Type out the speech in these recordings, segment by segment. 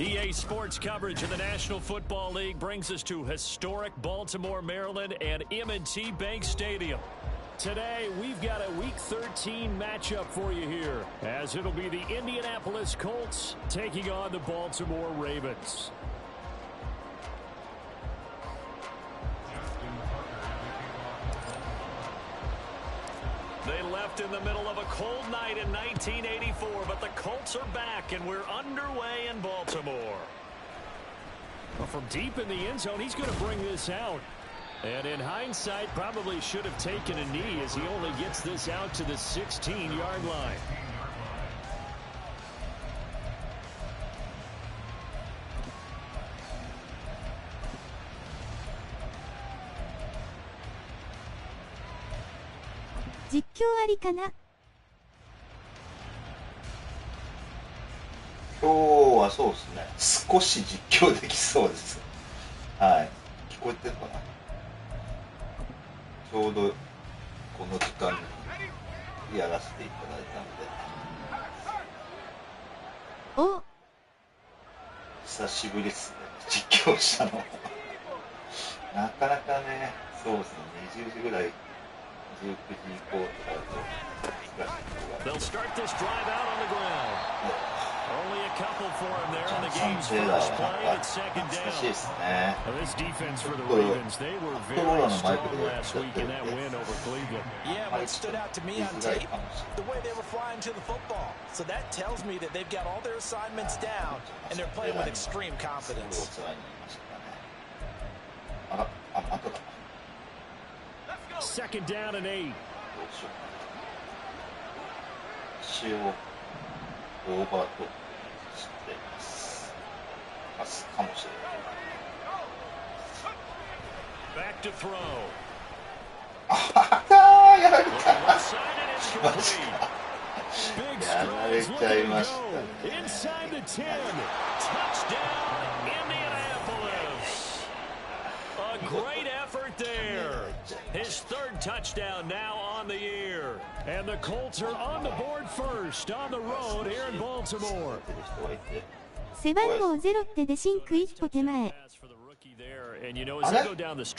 EA Sports coverage of the National Football League brings us to historic Baltimore, Maryland, and M&T Bank Stadium. Today, we've got a Week 13 matchup for you here, as it'll be the Indianapolis Colts taking on the Baltimore Ravens. They left in the middle of a cold night in 1984, but the Colts are back, and we're underway in Baltimore. Well, from deep in the end zone, he's going to bring this out. And in hindsight, probably should have taken a knee as he only gets this out to the 16-yard line.実況ありかな。今日はそうですね。少し実況できそうです。はい。聞こえてるかな。ちょうどこの時間にやらせていただいたので。お。久しぶりですね。実況したの。なかなかね、そうですね。20時ぐらい。They'll start this drive out on the ground. Only a couple for him there on the game's first play at second down. Well, this defense for the Ravens, they were very strong last week in that win over Cleveland. Yeah, what stood out to me on tape, the way they were flying to the football. So that tells me that they've got all their assignments down, and they're playing with extreme confidence. Second down and 8. 一応オーバートップしています。パスかもしれない。Back to throw. やられた。マジか。やられちゃいましたね。Inside the 10. Touchdown, Indianapolis. A great effort there. His third touchdown now on the year. And the Colts are on the board first on the road here in Baltimore. 背番号0ってでシンク一歩手前。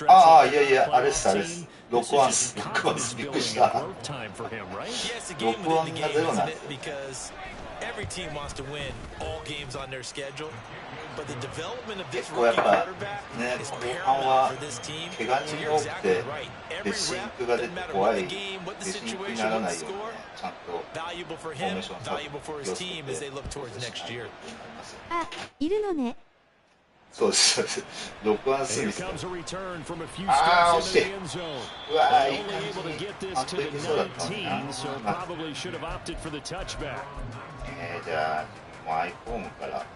ああ、いやいや、あれです、あれです。6ワンス、びっくりした。6ワンが0なんですよ。Every team wants to win all games on their schedule, but the development of this 結構やっ rookie ぱ quarterback ね、 is 後半 paramount は for this team. 怪我 So 人 you're が多く exactly て right. レ Every シン rep, クが出 doesn't て matter 怖 what い the game, what the レシンクに situation, なら what な the いようにね score, ちゃんと valuable for フォー him, メーション valuable for his team as they look towards next year. あ、いるのね。そうです、そうです。6ワンス Here ミス。 comes a return from a few ああ、惜 steps し into い。 the end zone. うわー、いい Only 感 able to じ get に this 完 to 璧 the そうだったのに 19, so な。 probably should have opted for the touchback. じゃあ、マイフォームから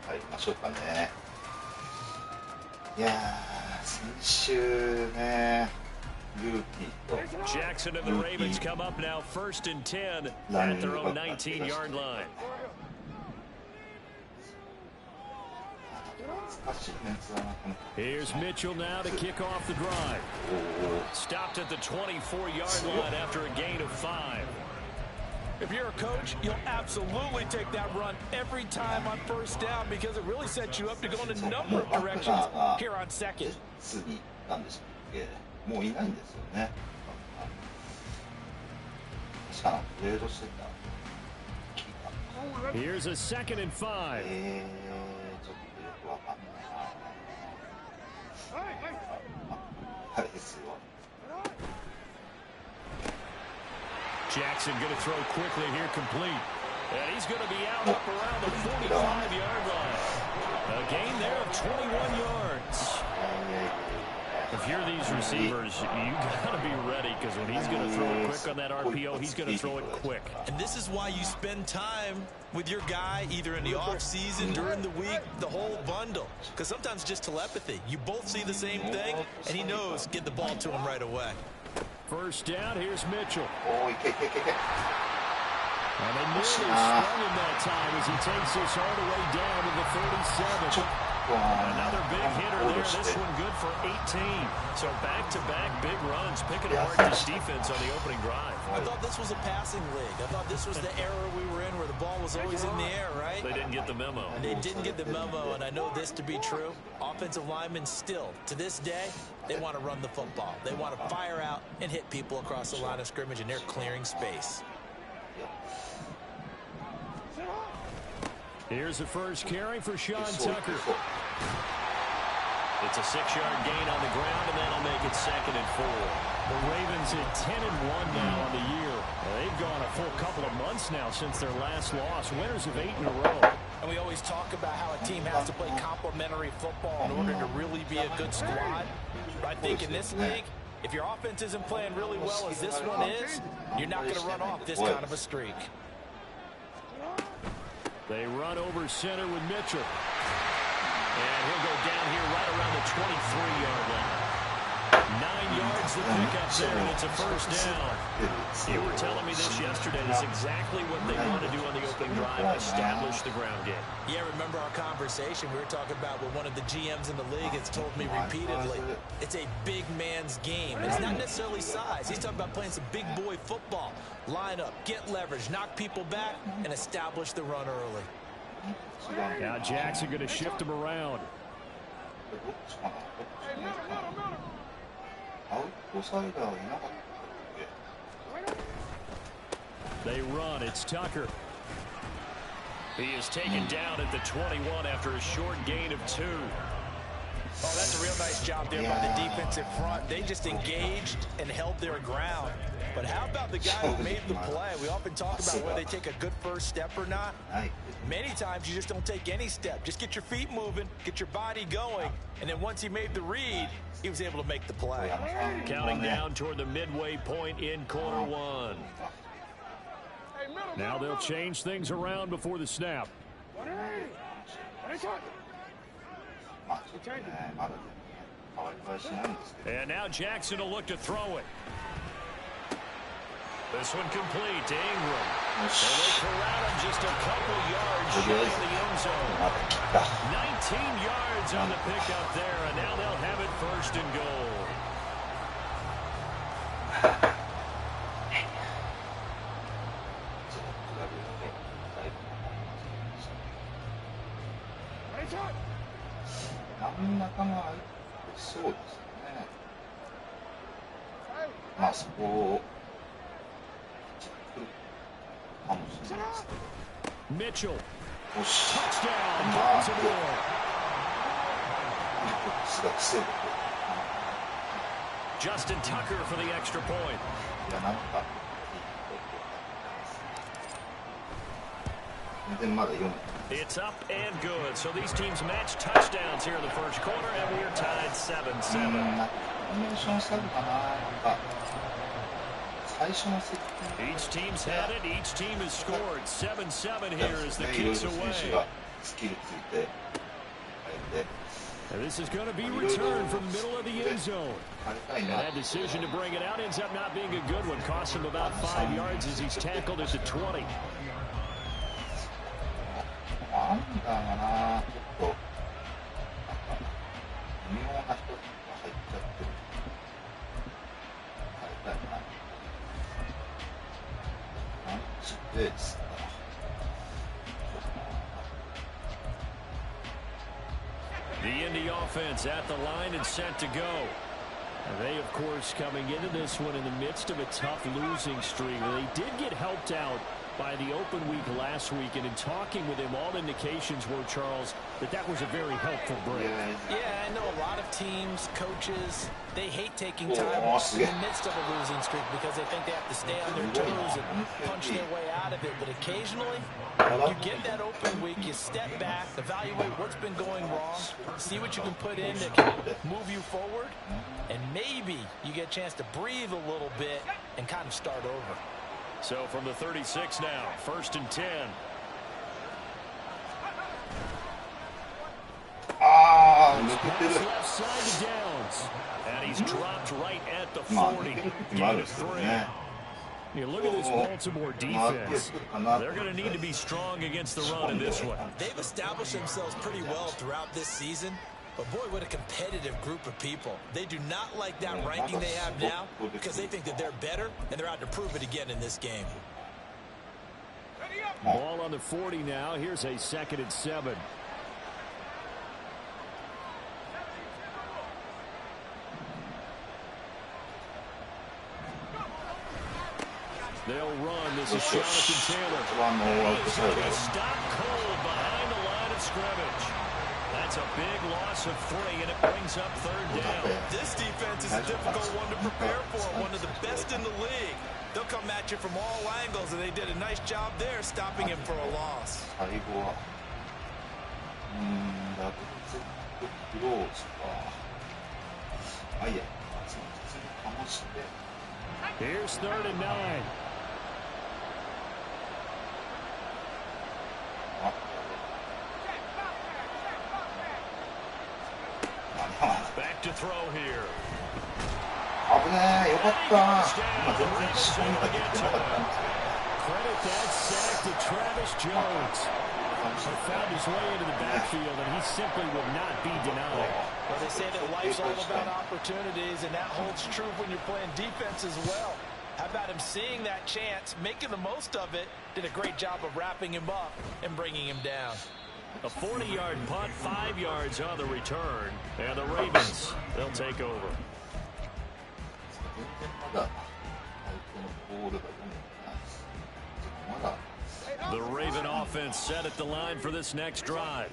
入りましょうかね。いやー、先週ね、ルーキーと Jackson and the Ravens come up now first and 10 at their own 19-yard line. Here's Mitchell now to kick off the drive. Stopped at the 24-yard line after a gain of 5. If you're a coach, you'll absolutely take that run every time on first down because it really sets you up to go in a number of directions here on second. もういないんですよね。しかもトレードしてた。Here's a second and 5. ちょっとよくわかんないな。あれですよ。Jackson going to throw quickly here, complete. And he's going to be out up around the 45-yard line. A gain there of 21 yards. If you're these receivers, you got to be ready because when he's going to throw it quick on that RPO, he's going to throw it quick. And this is why you spend time with your guy either in the offseason, during the week, the whole bundle. Because sometimes just telepathy. You both see the same thing, and he knows get the ball to him right away. First down, here's Mitchell. Oh, And they nearly sprung him that time as he takes this all the way down to the 37. Another big hitter there. This one good for 18. So back-to-back big runs, picking apart this defense on the opening drive. I thought this was a passing league. I thought this was the era we were in where the ball was always in the air, right? They didn't get the memo. They didn't get the memo, and I know this to be true. Offensive linemen still, to this day, they want to run the football. They want to fire out and hit people across the line of scrimmage, and they're clearing space. Here's the first carry for Sean Tucker. It's a 6-yard gain on the ground, and that'll make it 2nd and 4. The Ravens at 10-1 now on the year. They've gone a full couple of months now since their last loss. Winners of 8 in a row. And we always talk about how a team has to play complementary football in order to really be a good squad. But I think in this league, if your offense isn't playing really well as this one is, you're not going to run off this kind of a streak. They run over center with Mitchell. And he'll go down here right around the 23-yard line. 9 yards to pick up there, and it's a first down. You were telling me this yesterday. That's exactly what they want to do on the opening drive, establish the ground game. Yeah, remember our conversation? We were talking about what one of the GMs in the league has told me repeatedly. It's a big man's game. It's not necessarily size. He's talking about playing some big boy football. Line up, get leverage, knock people back, and establish the run early. Now Jackson going to shift him around. They run. It's Tucker. He is taken down at the 21 after a short gain of 2. Oh, that's a real nice job there by the defensive front. They just engaged and held their ground. But how about the guy who made the play? We often talk about whether they take a good first step or not. Many times you just don't take any step. Just get your feet moving, get your body going, and then once he made the read, he was able to make the play. Counting down toward the midway point in quarter 1. Now they'll change things around before the snap. And now Jackson will look to throw it. This one complete to Ingram. And they corral him just a couple yards shy of the end zone. 19 yards on the pickup there, and now they'll have it 1st and goal. Mitchell. Touchdown, Baltimore. Justin Tucker for the extra point. It's up and good. So these teams match touchdowns here in the first quarter, and we're tied 7-7. Each team's had it. Each team has scored. 7-7 here as the kicks away. And this is going to be returned from the middle of the end zone. And that decision to bring it out ends up not being a good one. Cost him about 5 yards as he's tackled at the 20. The Indy offense at the line and set to go. And they, of course, coming into this one in the midst of a tough losing streak. They did get helped out by the open week last week, and in talking with him, all indications were, Charles, that was a very helpful break. Yeah, I know a lot of teams, coaches, they hate taking time in the midst of a losing streak because they think they have to stay on their toes and punch their way out of it. But occasionally, you get that open week, you step back, evaluate what's been going wrong, see what you can put in that can move you forward, and maybe you get a chance to breathe a little bit and kind of start over. So from the 36 now, 1st and 10. Left side of downs. And he's dropped right at the 40. Gain of 3. You look at this Baltimore defense. They're going to need to be strong against the run in this one. They've established themselves pretty well throughout this season. But boy, what a competitive group of people. They do not like that ranking they have now because they think that they're better, and they're out to prove it again in this game. Ball on the 40 now. Here's a 2nd and 7. They'll run. This is Jonathan Taylor. He's going to stop cold behind the line of scrimmage. That's a big loss of 3, and it brings up 3rd down. This defense is a difficult one to prepare for, one of the best in the league. They'll come at you from all angles, and they did a nice job there stopping him for a loss. Here's 3rd and 9. Back to throw here. 危ねえ、よかった。今全然仕込みができてなかったんですよ。Credit that sack to Travis Jones. He found his way into the backfield, and he simply would not be denied. Well, they say that life's all about opportunities, and that holds true when you're playing defense as well. How about him seeing that chance, making the most of it, did a great job of wrapping him up and bringing him down. A 40-yard punt, 5 yards on the return, and the Ravens, they'll take over. The Raven offense set at the line for this next drive.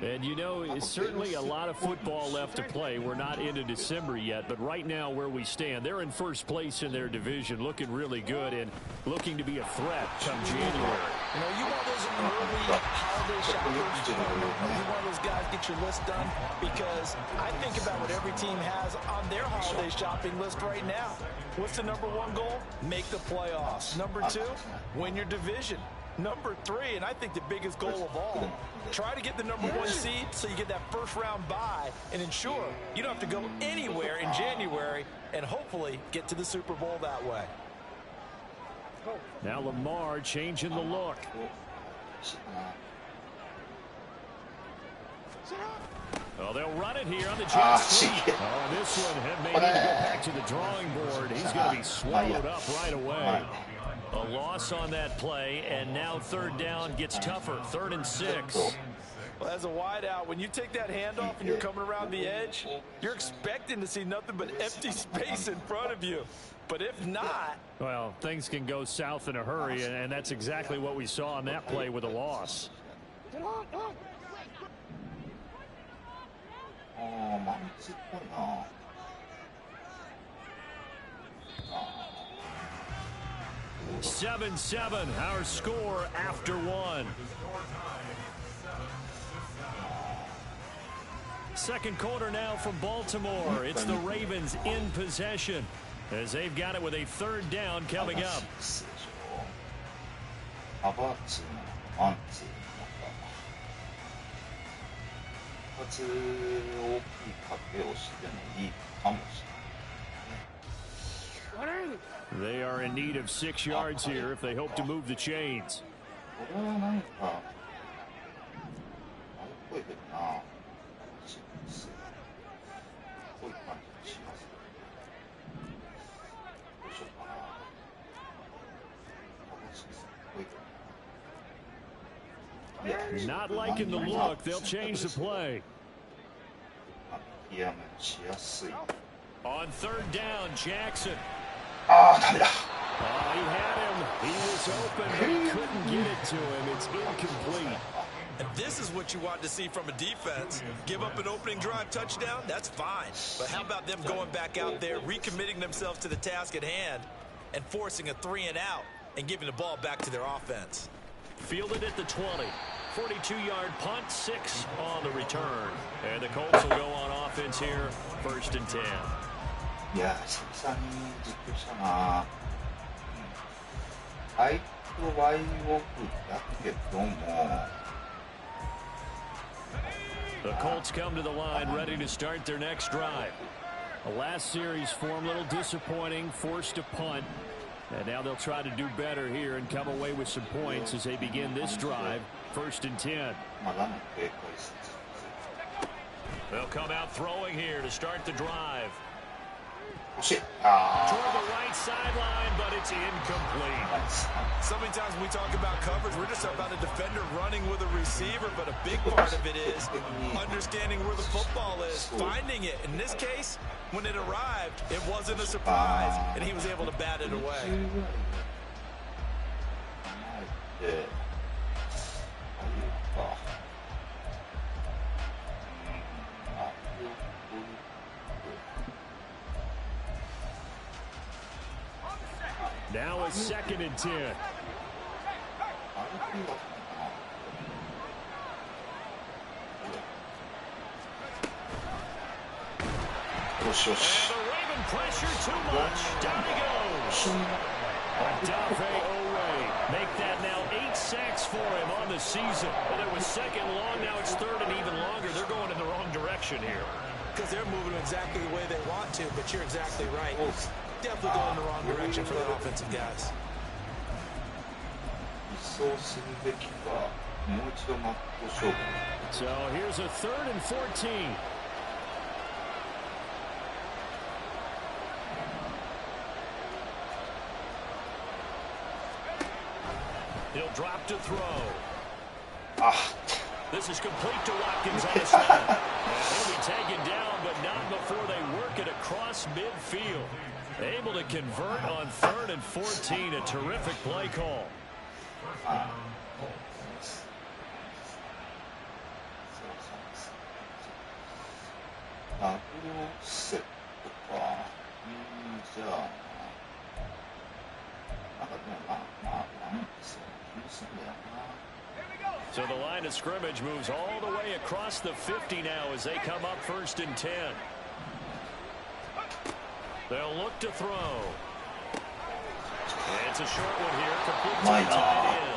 And you know, it's certainly a lot of football left to play. We're not into December yet, but right now where we stand, they're in first place in their division, looking really good and looking to be a threat come January. You know, you want those early holiday shoppers, you want those guys get your list done, because I think about what every team has on their holiday shopping list right now. What's the #1 goal? Make the playoffs. #2, win your division. #3, and I think the biggest goal of all, try to get the #1 seed so you get that first-round bye and ensure you don't have to go anywhere in January and hopefully get to the Super Bowl that way. Now Lamar changing the look. Oh, they'll run it here on the jet sweep. Oh, this one may need to go back to the drawing board. He's going to be swallowed up right away. A loss on that play, and now 3rd down gets tougher. 3rd and 6. Well, as a wideout, when you take that handoff and you're coming around the edge, you're expecting to see nothing but empty space in front of you. But if not... Well, things can go south in a hurry, and that's exactly what we saw on that play with a loss. Oh, 7-7, our score after 1. Second quarter now from Baltimore. It's the Ravens in possession as they've got it with a 3rd down coming up. They are in need of 6 yards here if they hope to move the chains. Not liking the look. They'll change the play. On 3rd down, Jackson. Oh, he had him. He was open, but he couldn't get it to him. It's incomplete. And this is what you want to see from a defense. Give up an opening drive touchdown, that's fine. But how about them going back out there, recommitting themselves to the task at hand, and forcing a 3-and-out and giving the ball back to their offense. Fielded at the 20. 42-yard punt, 6 on the return. And the Colts will go on offense here, 1st and 10. いや、久々に実況したな。アイとワイオフだけども。The Colts come to the line ready to start their next drive. The last series form a little disappointing, forced to punt. And now they'll try to do better here and come away with some points as they begin this drive. 1st and 10. They'll come out throwing here to start the drive. Toward the right sideline, but it's incomplete. So many times when we talk about coverage, we're just about a defender running with a receiver, but a big part of it is understanding where the football is, finding it. In this case, when it arrived, it wasn't a surprise, and he was able to bat it away. Now a 2nd and 10. And the Raven pressure too much. Down he goes. Adafe Owe. Make that now 8 sacks for him on the season. Well, it was 2nd long. Now it's 3rd and even longer. They're going in the wrong direction here. Because they're moving exactly the way they want to, but you're exactly right. Definitely going in the wrong direction for the offensive guys. So here's a 3rd and 14. He'll drop to throw. This is complete to Watkins on the snap. He'll be taken down, but not before they work it across midfield. Able to convert on 3rd and 14. A terrific play call. So the line of scrimmage moves all the way across the 50 now as they come up 1st and 10. They'll look to throw. It's a short one here. Complete to the tight end.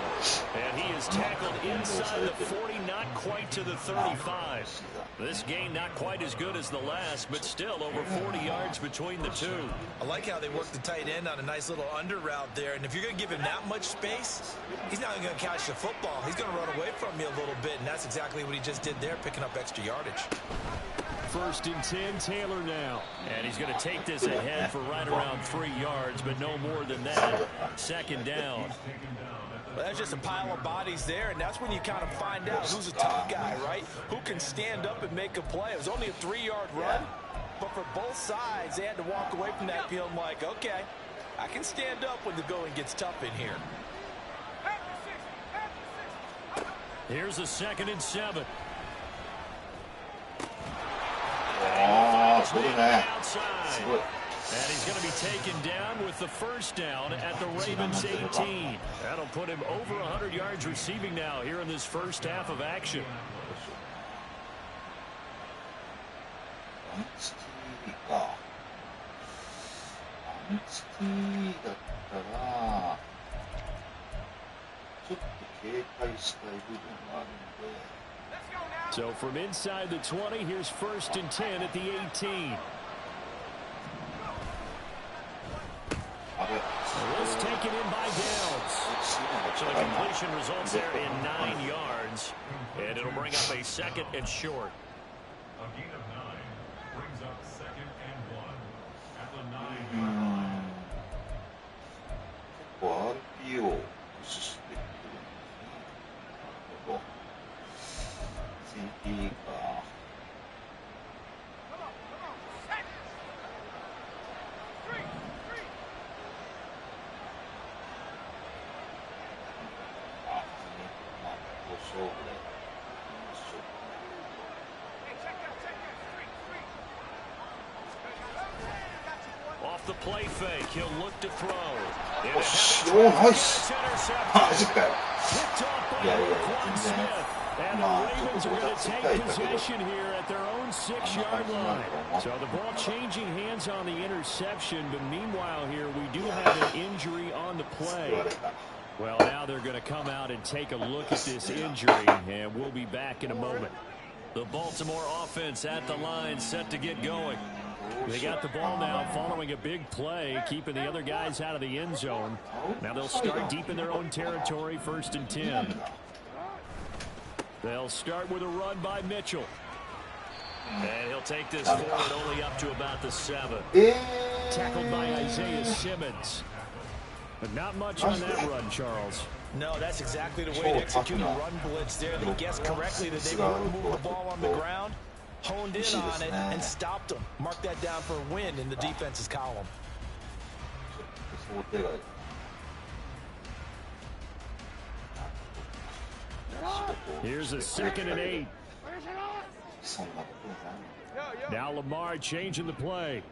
And he is tackled inside the 40, not quite to the 35. This gain not quite as good as the last, but still over 40 yards between the two. I like how they work the tight end on a nice little under route there. And if you're going to give him that much space, he's not going to catch the football. He's going to run away from you a little bit, and that's exactly what he just did there, picking up extra yardage. 1st and 10, Taylor now. And he's going to take this ahead for right around 3 yards, but no more than that. 2nd down. Well, that's just a pile of bodies there, and that's when you kind of find out who's a tough guy, right? Who can stand up and make a play. It was only a 3-yard run, but for both sides, they had to walk away from that feeling like, okay, I can stand up when the going gets tough in here. Here's a 2nd and 7. And he's going to be taken down with the 1st down at the Ravens 18. That'll put him over 100 yards receiving now here in this 1st half of action. So from inside the 20, here's 1st and 10 at the 18. This taken in by Downs. So the completion results there in 9 yards. And it'll bring up a 2nd and short. A gain of 9 brings up 2nd and 1 at the 9-yard line. Off the play fake, he'll look to throw. Nice. Picked off by Roquan Smith. And the Ravens are going to take possession here at their own 6-yard line. So the ball changing hands on the interception, but meanwhile here we do have an injury on the play. Well, now they're going to come out and take a look at this injury, and we'll be back in a moment. The Baltimore offense at the line, set to get going. They got the ball now following a big play, keeping the other guys out of the end zone. Now they'll start deep in their own territory, 1st and 10. They'll start with a run by Mitchell. And he'll take this forward only up to about the 7. Tackled by Isaiah Simmons. But not much on that run, Charles. No, that's exactly the way to execute a run blitz there. They guessed correctly that they were going to move the ball on the ground, honed in on it, and stopped them. Mark that down for a win in the defense's column. Here's a 2nd and 8. Now Lamar changing the play.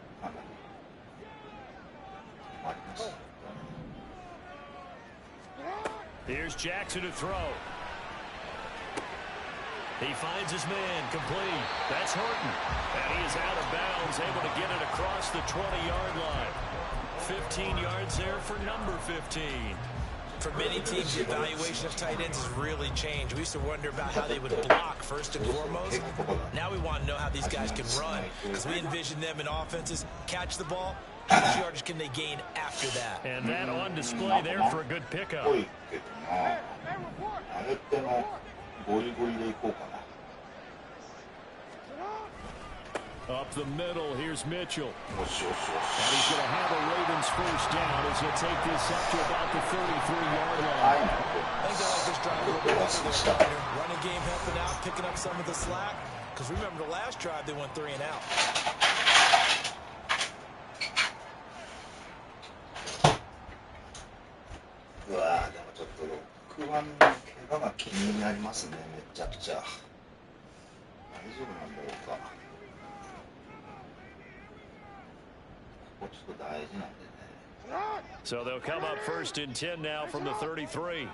Here's Jackson to throw. He finds his man, complete. That's Horton. And he is out of bounds, able to get it across the 20-yard line. 15 yards there for number 15. For many teams, the evaluation of tight ends has really changed. We used to wonder about how they would block first and foremost. Now we want to know how these guys can run, because we envision them in offenses catch the ball. How much yardage can they gain after that? And that on display there for a good pickup. Up the middle, here's Mitchell. And he's going to have a Ravens first down as he'll take this up to about the 33-yard line. I think I like this drive a little bit better there. Running game helping out, picking up some of the slack. Because remember, the last drive, they went 3 and out. So they'll come up 1st and 10 now from the 33.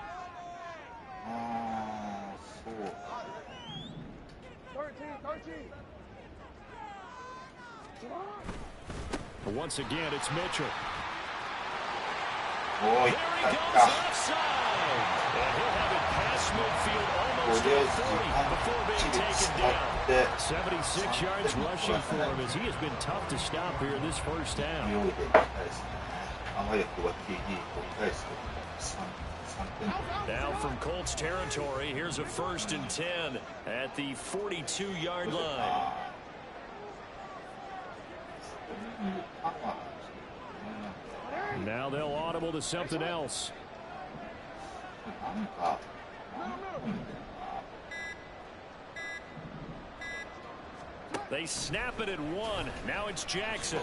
Once again, it's Mitchell. There he goes offside. And he'll have it past midfield almost to the 40 before being taken down. 76 yards rushing for him as he has been tough to stop here this first down. Now from Colts territory, here's a 1st and 10 at the 42-yard line. Now they'll audible to something else. They snap it at 1. Now it's Jackson.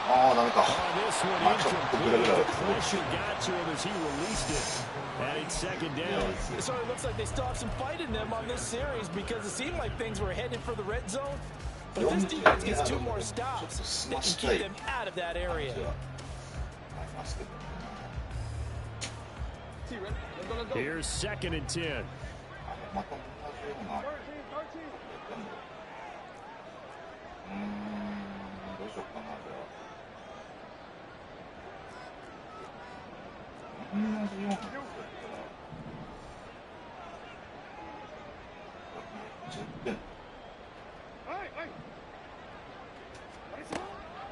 This one incomplete. The pressure got to him as he released it. And it's 2nd down. It sort of looks like they still have some fight in them on this series because it seemed like things were headed for the red zone. But if this defense gets 2 more stops, they can keep them out of that area. Here's 2nd and 10.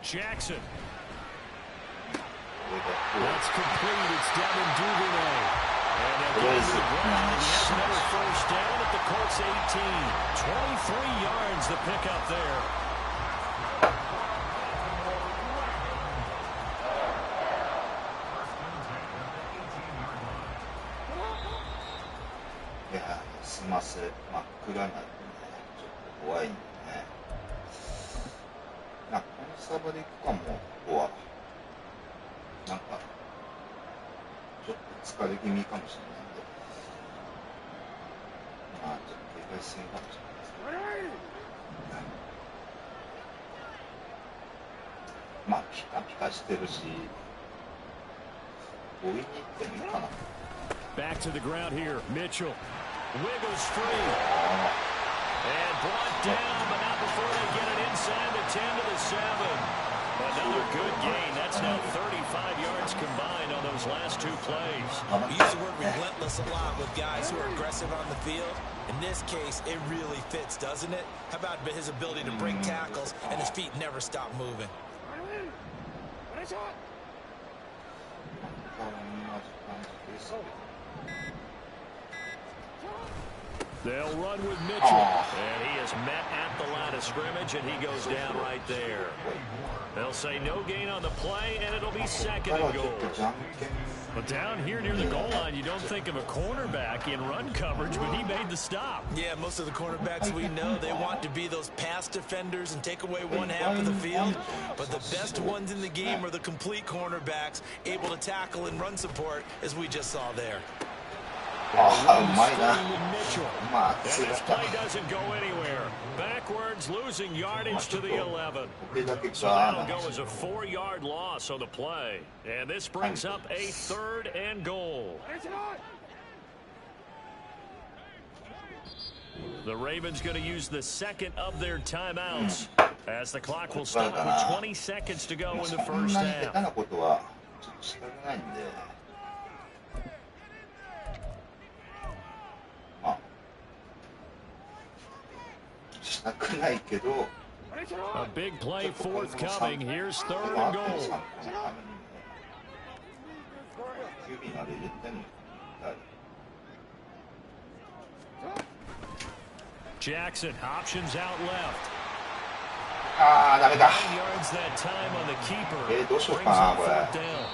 Jackson. That's complete. It's Devin Duvernay. And they'll get to the ground. And that's another first down at the Colts 18. 23 yards the pickup there. Yeah, すませ真っ暗なんでね、ちょっと怖いんでね。コンサバでいくかも、ここは。なんか、ちょっと疲れ気味かもしれないんで。まあ、ちょっと警戒しすぎかもしれないですけど。まあ、ピカピカしてるし、追いに行ってもいいかな。Back to the ground here, Mitchell. Wiggles free. And brought down, but not before they get it inside the 10 to the 7. Another good gain. That's now 35 yards combined on those last 2 plays. We use the word relentless a lot with guys who are aggressive on the field. In this case, it really fits, doesn't it? How about his ability to break tackles and his feet never stop moving? They'll run with Mitchell, and he is met at the line of scrimmage, and he goes down right there. They'll say no gain on the play, and it'll be second and goal. But down here near the goal line, you don't think of a cornerback in run coverage, but he made the stop. Yeah, most of the cornerbacks we know, they want to be those pass defenders and take away one half of the field. But the best ones in the game are the complete cornerbacks, able to tackle and run support, as we just saw there. And this play doesn't go anywhere. Backwards, losing yardage to the 11. So that'll go as a 4-yard loss on the play. And this brings up a 3rd and goal. The Ravens going to use the second of their timeouts as the clock will stop with 20 seconds to go in the first half. A big play forthcoming. Here's 3rd and goal. Jackson options out left. 9 yards that time on the keeper. Brings up 4th down.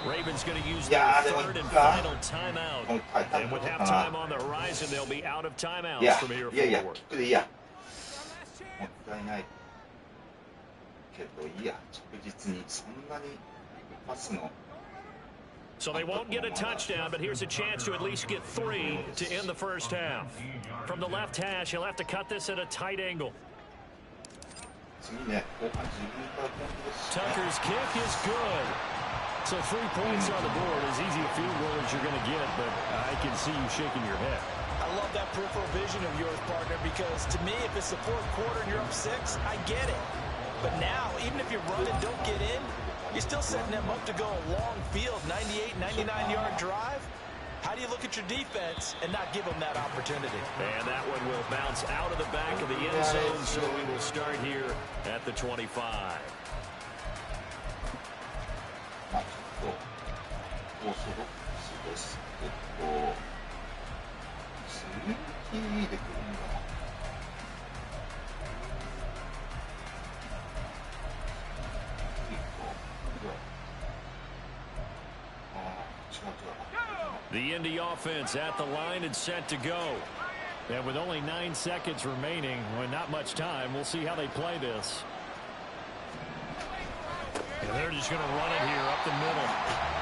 Ravens going to use their 3rd and final timeout. And with halftime on the horizon, they'll be out of timeouts from here forward. So they won't get a touchdown, but here's a chance to at least get 3 to end the first half. From the left hash, he'll have to cut this at a tight angle. Tucker's kick is good. So 3 points on the board, as easy a field goal as you're going to get, but I can see you shaking your head. I love that peripheral vision of yours, partner, because to me, if it's the 4th quarter and you're up 6, I get it. But now, even if you run and don't get in, you're still setting them up to go a long field, 98, 99-yard drive. How do you look at your defense and not give them that opportunity? And that one will bounce out of the back of the end zone, so we will start here at the 25. The Indy offense at the line and set to go. And with only 9 seconds remaining, well, not much time, we'll see how they play this. And they're just going to run it here up the middle.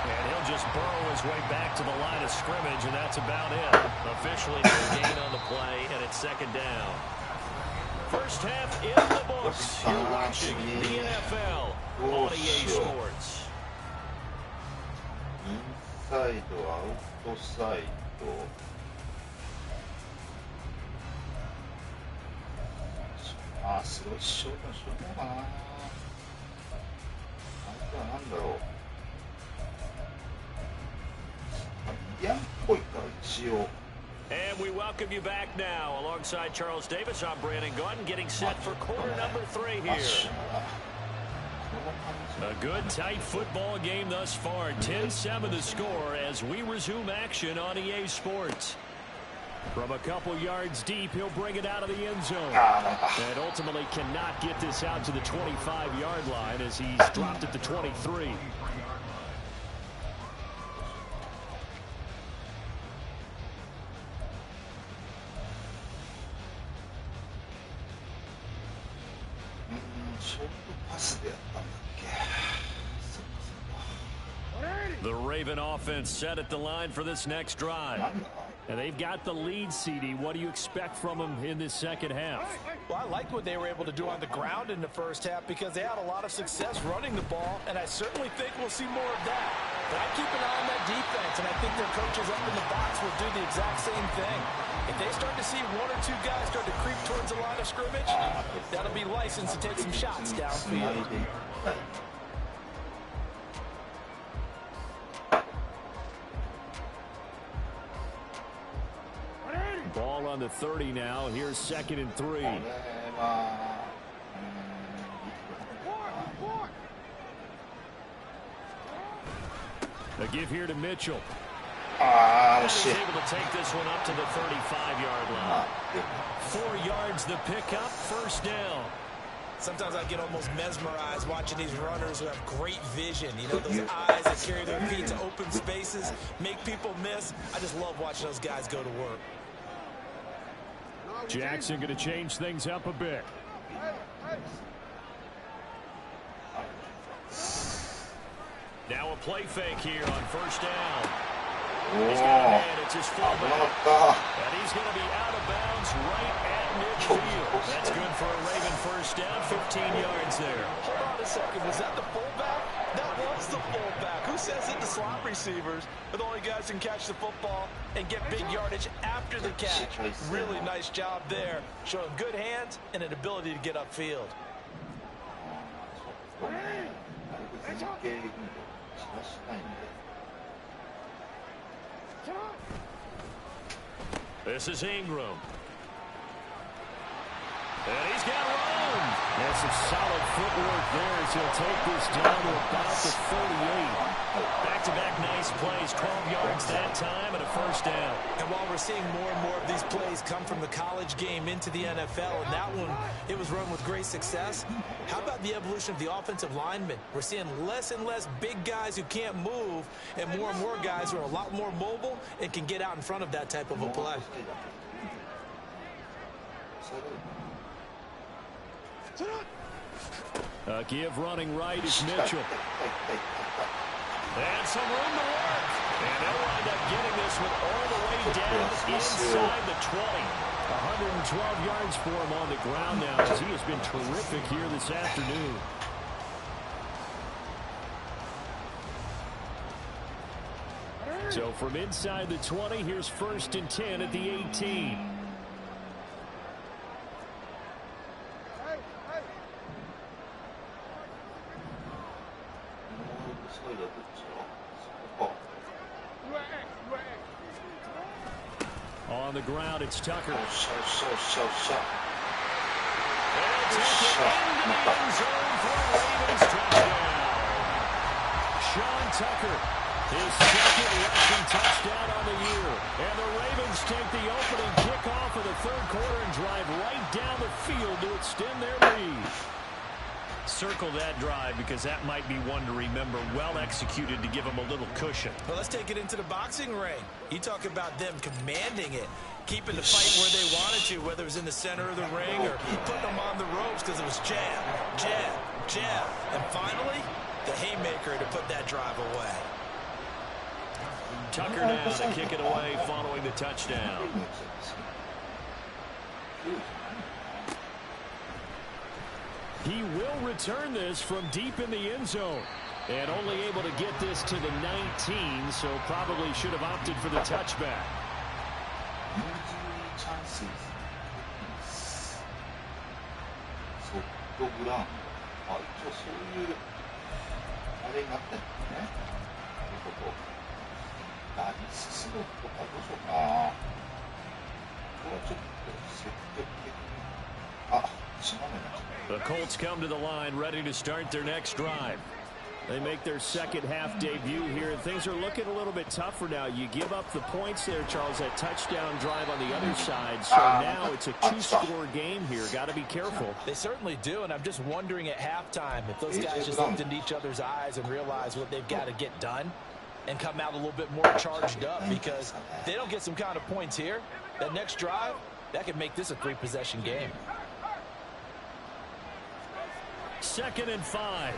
And he'll just burrow his way back to the line of scrimmage, and that's about it. Officially no gain on the play, and it's 2nd down. First half in the books. You're watching the NFL on EA Sports. Inside, outside. すごいショートにしようかな。あとはなんだろう。ミディアンっぽいから一応。And we welcome you back now. Alongside Charles Davis, I'm Brandon Gordon, getting set for quarter number 3 here. A good, tight football game thus far. 10-7 the score as we resume action on EA Sports. From a couple yards deep, he'll bring it out of the end zone. And ultimately cannot get this out to the 25-yard line as he's dropped at the 23. The Raven offense set at the line for this next drive. And they've got the lead, CD. What do you expect from them in this second half? Well, I like what they were able to do on the ground in the first half because they had a lot of success running the ball, and I certainly think we'll see more of that. But I keep an eye on that defense, and I think their coaches up in the box will do the exact same thing. If they start to see 1 or 2 guys start to creep towards the line of scrimmage, that'll be licensed to take some shots downfield. Ball on the 30 now. Here's 2nd and 3. これは、A give here to Mitchell. 惜し He's い。 able to take this one up to the 35-yard line. 4 yards the pickup, first down. Sometimes I get almost mesmerized watching these runners who have great vision. You know, those eyes that carry their feet to open spaces, make people miss. I just love watching those guys go to work. Jackson going to change things up a bit. Now a play fake here on first down. He's got a man, it's his fullback. And he's going to be out of bounds right at midfield. That's good for a Raven first down, 15 yards there. Hold on a second, was that the fullback? That was the fullback. Who says it to slot receivers are the only guys who can catch the football and get big yardage after the catch? Really nice job there, showing good hands and an ability to get upfield. This is Ingram. And he's got room. There's some solid footwork there as he'll take this down to about the 38. Back-to-back nice plays, 12 yards that time and a first down. And while we're seeing more and more of these plays come from the college game into the NFL, and that one, it was run with great success, how about the evolution of the offensive linemen? We're seeing less and less big guys who can't move and more guys who are a lot more mobile and can get out in front of that type of a play. Give running right is Mitchell. And some room to work. And they'll wind up getting this one all the way down inside the 20. 112 yards for him on the ground now as he has been terrific here this afternoon. So from inside the 20, here's 1st and 10 at the 18. On the ground, it's Tucker. They'll take it into the end zone for a Ravens touchdown. Sean Tucker, his 2nd rushing touchdown on the year. And the Ravens take the opening kickoff of the 3rd quarter and drive right down the field to extend their lead. Circle that drive because that might be one to remember. Well executed to give them a little cushion. Well, let's take it into the boxing ring. You talk about them commanding it, keeping the fight where they wanted to, whether it was in the center of the ring or putting them on the ropes because it was jab, jab, jab. And finally, the haymaker to put that drive away. Tucker now to kick it away following the touchdown. He will return this from deep in the end zone. And only able to get this to the 19, so probably should have opted for the touchback. The Colts come to the line ready to start their next drive. They make their second half debut here, and things are looking a little bit tougher now. You give up the points there, Charles, that touchdown drive on the other side. So now it's a 2-score game here. Got to be careful. They certainly do, and I'm just wondering at halftime if those guys just looked into each other's eyes and realized what they've got to get done and come out a little bit more charged up, because if they don't get some kind of points here, that next drive, that could make this a 3-possession game. 2nd and 5.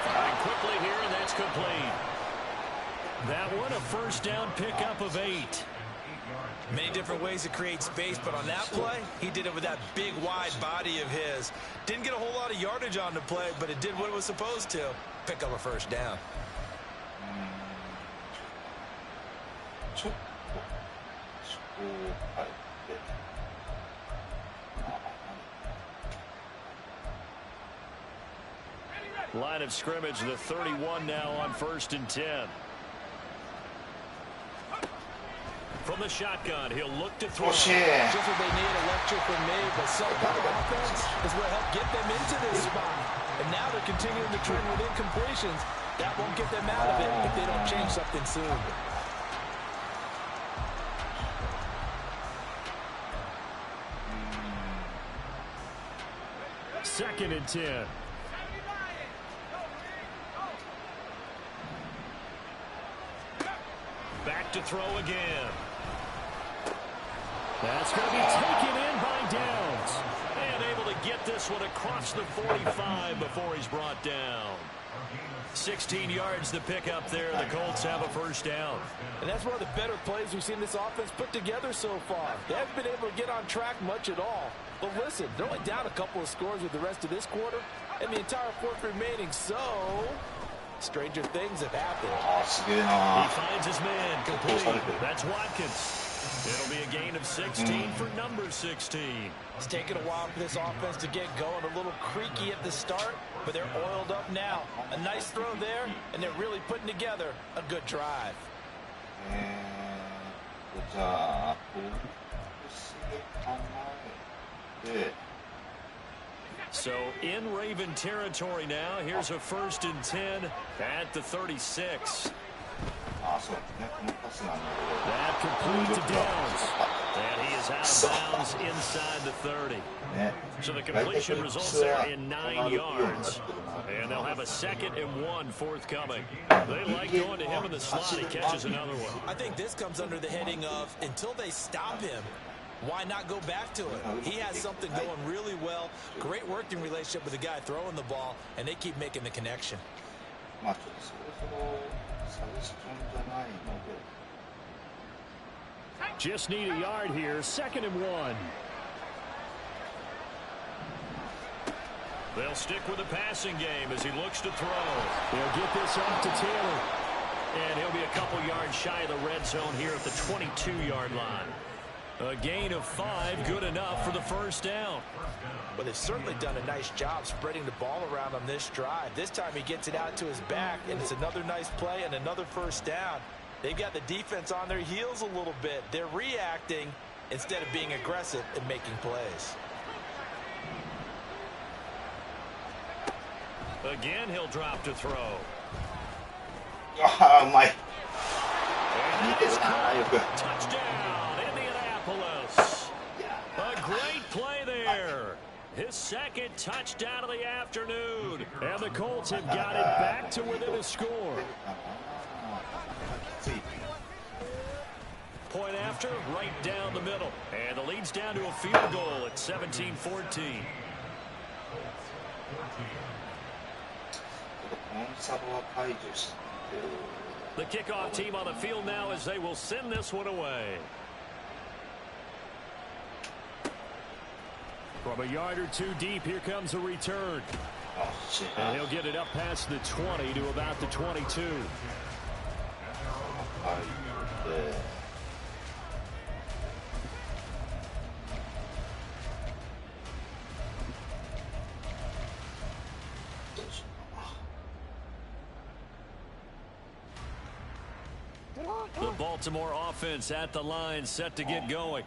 Firing quickly here, and that's complete. That one a first down pickup of 8. Many different ways to create space, but on that play, he did it with that big, wide body of his. Didn't get a whole lot of yardage on the play, but it did what it was supposed to. Pick up a first down. Line of scrimmage, the 31 now on 1st and 10. From the shotgun, he'll look to throw. 惜しい。 Just what they need, a lecture from me, but some kind of offense is what helped get them into this spot. And now they're continuing the trend with incompletions. That won't get them out of it if they don't change something soon. Second and 10. Back to throw again. That's going to be taken in by Downs. And able to get this one across the 45 before he's brought down. 16 yards to pick up there. The Colts have a first down. And that's one of the better plays we've seen this offense put together so far. They haven't been able to get on track much at all. But listen, they're only down a couple of scores with the rest of this quarter and the entire fourth remaining. So, stranger things have happened. He finds his man complete. That's Watkins. It'll be a gain of 16 for number 16. It's taken a while for this offense to get going. A little creaky at the start, but they're oiled up now. A nice throw there, and they're really putting together a good drive. So in Raven territory now. Here's a 1st and 10 at the 36. That complete to Downs. And he is out of bounds inside the 30. So the completion results there in 9 yards. And they'll have a 2nd and 1 forthcoming. They like going to him in the slot. He catches another one. I think this comes under the heading of until they stop him, why not go back to it? He has something going really well. Great working relationship with the guy throwing the ball, and they keep making the connection. Just need a yard here. 2nd and 1. They'll stick with the passing game as he looks to throw. They'll get this off to Taylor. And he'll be a couple yards shy of the red zone here at the 22-yard line. A gain of 5, good enough for the first down. But they've certainly done a nice job spreading the ball around on this drive. This time he gets it out to his back, and it's another nice play and another first down. They've got the defense on their heels a little bit. They're reacting instead of being aggressive and making plays. Again, he'll drop to throw. My. Touchdown, Indianapolis. A great play there. His 2nd touchdown of the afternoon. And the Colts have got it back to within a score. Point after, right down the middle. And the lead's down to a field goal at 17-14. The kickoff team on the field now as they will send this one away. From a yard or two deep, here comes a return. And he'll get it up past the 20 to about the 22. The Baltimore offense at the line, set to get going.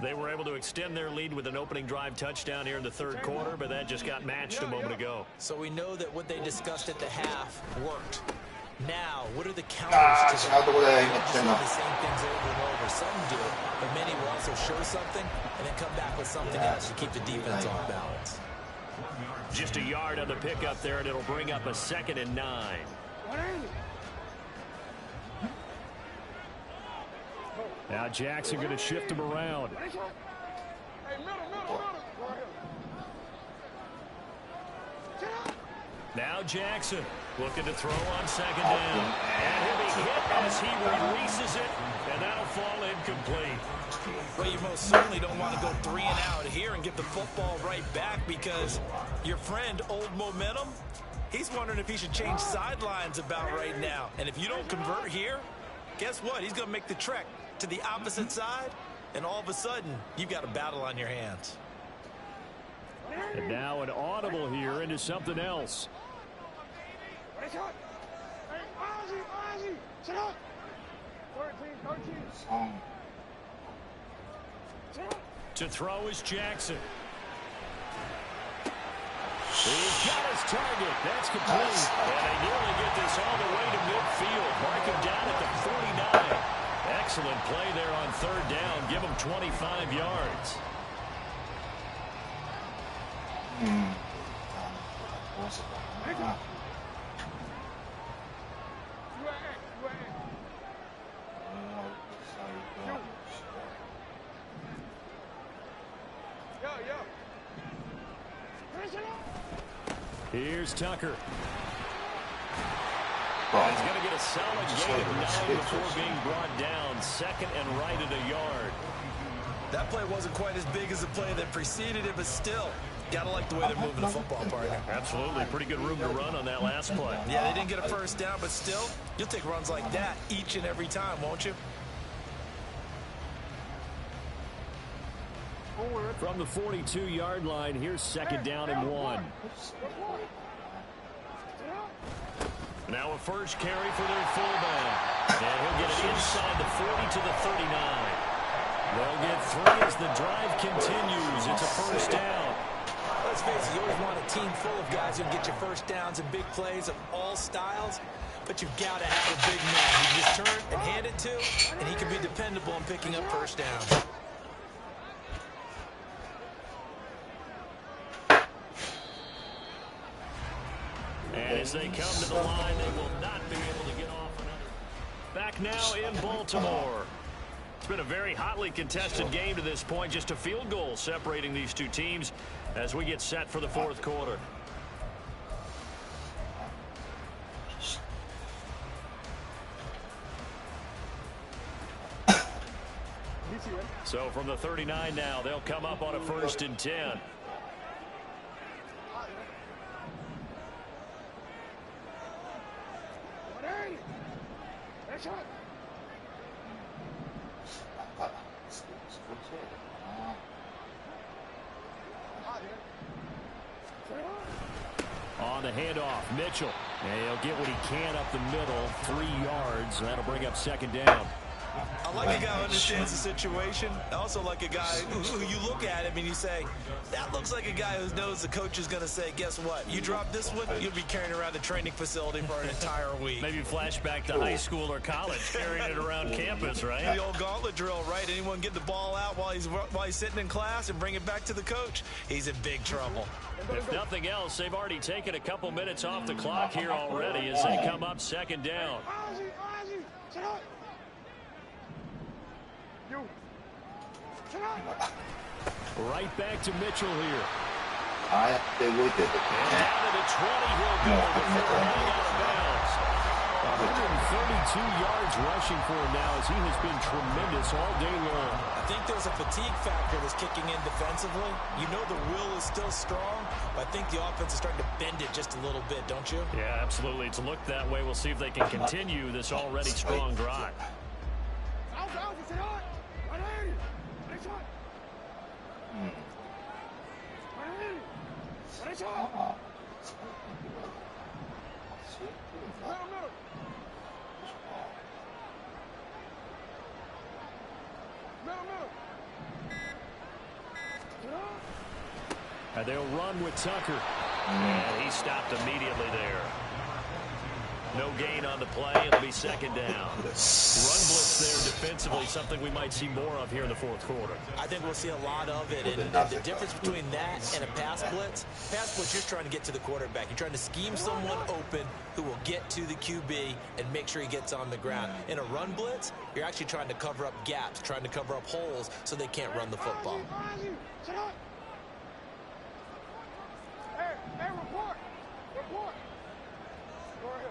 They were able to extend their lead with an opening drive touchdown here in the 3rd quarter, but that just got matched a moment ago. So we know that what they discussed at the half worked. Now, what are the counters to that? The same things over and over. Some do it, but many will also show something and then come back with something else to keep the defense off balance. Just a yard on the pickup there, and it'll bring up a 2nd and 9. Now Jackson going to shift him around. Now Jackson looking to throw on 2nd down. And he'll be hit as he releases it, and that'll fall incomplete. Well, you most certainly don't want to go 3 and out here and get the football right back, because your friend, Old Momentum, he's wondering if he should change sidelines about right now. And if you don't convert here, guess what? He's going to make the trek to the opposite side, and all of a sudden, you've got a battle on your hands. And now an audible here into something else. To throw is Jackson. He's got his target. That's complete. And they nearly get this all the way to midfield. Mark him down at the 49. Excellent play there on third down. Give him 25 yards. Here's Tucker. And he's going to get a solid gain of 9 before being brought down. Second and right at a yard. That play wasn't quite as big as the play that preceded it, but still, gotta like the way they're moving the football, partner. Absolutely. Pretty good room to run on that last play. Yeah, they didn't get a first down, but still, you'll take runs like that each and every time, won't you? From the 42-yard line, here's second down and 1. Now a first carry for their fullback. And he'll get it inside the 40 to the 39. They'll get 3 as the drive continues. It's a first down. Let's face it, you always want a team full of guys who get your first downs and big plays of all styles, but you've got to have a big man you just turn and hand it to, and he can be dependable in picking up first downs. And as they come to the line, they will not be able to get off another. Back now in Baltimore. It's been a very hotly contested game to this point. Just a field goal separating these two teams as we get set for the fourth quarter. So from the 39 now, they'll come up on a 1st and 10. On the handoff, Mitchell. And he'll get what he can up the middle, 3 yards. That'll bring up second down. I like a guy who understands the situation. I also like a guy who you look at him and you say, that looks like a guy who knows the coach is going to say, guess what? You drop this one, you'll be carrying around the training facility for an entire week. Maybe flashback to high school or college, carrying it around campus, right? The old gauntlet drill, right? Anyone get the ball out while he's sitting in class and bring it back to the coach? He's in big trouble. If nothing else, they've already taken a couple minutes off the clock here already as they come up second down. Right back to Mitchell here. And down to the 20 he'll go before running out of bounds. 132 yards rushing for him now as he has been tremendous all day long. I think there's a fatigue factor that's kicking in defensively. You know the will is still strong, but I think the offense is starting to bend it just a little bit, don't you? Yeah, absolutely. It's looked that way. We'll see if they can continue this already strong drive. And they'll run with Tucker. And he stopped immediately there. No gain on the play. It'll be second down. Run blitz there defensively, something we might see more of here in the fourth quarter. I think we'll see a lot of it. And the difference between that and a pass blitz, you're trying to get to the quarterback. You're trying to scheme someone open who will get to the QB and make sure he gets on the ground. In a run blitz, you're actually trying to cover up gaps, trying to cover up holes so they can't run the football. Hey, report! Report! Go ahead.